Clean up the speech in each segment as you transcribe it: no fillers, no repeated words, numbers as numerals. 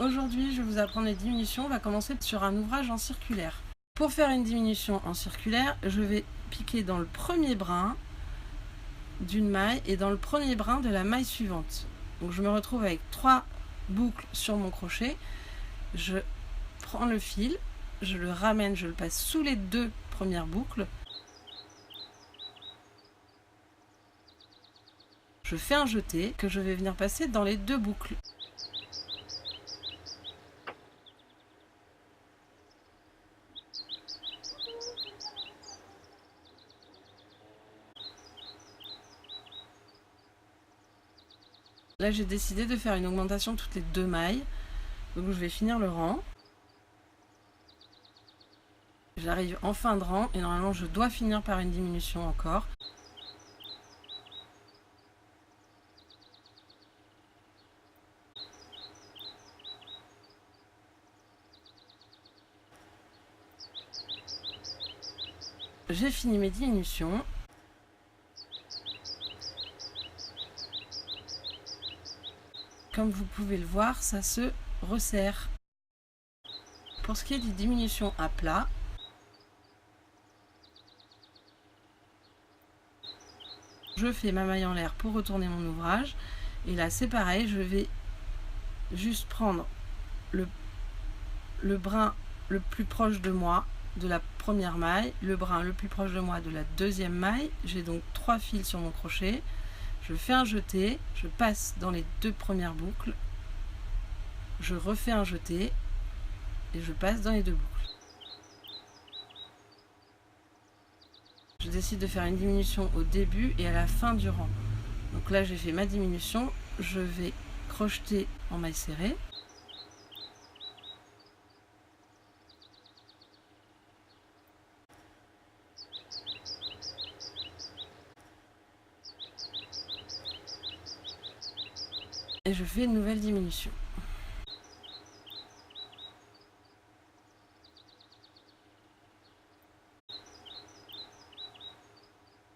Aujourd'hui, je vais vous apprendre les diminutions. On va commencer sur un ouvrage en circulaire. Pour faire une diminution en circulaire, je vais piquer dans le premier brin d'une maille et dans le premier brin de la maille suivante. Donc je me retrouve avec 3 boucles sur mon crochet. Je prends le fil, je le ramène, je le passe sous les 2 premières boucles. Je fais un jeté que je vais venir passer dans les 2 boucles. Là, j'ai décidé de faire une augmentation toutes les 2 mailles. Donc je vais finir le rang. J'arrive en fin de rang et normalement je dois finir par une diminution encore. J'ai fini mes diminutions. Comme vous pouvez le voir, ça se resserre. Pour ce qui est des diminutions à plat, je fais ma maille en l'air pour retourner mon ouvrage. Et là, c'est pareil, je vais juste prendre le brin le plus proche de moi de la première maille, le brin le plus proche de moi de la deuxième maille. J'ai donc 3 fils sur mon crochet. Je fais un jeté, je passe dans les 2 premières boucles, je refais un jeté et je passe dans les 2 boucles. Je décide de faire une diminution au début et à la fin du rang. Donc là, j'ai fait ma diminution, je vais crocheter en maille serrée. Et je fais une nouvelle diminution.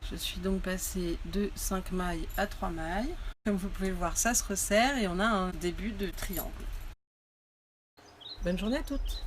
Je suis donc passée de 5 mailles à 3 mailles. Comme vous pouvez le voir, ça se resserre et on a un début de triangle. Bonne journée à toutes!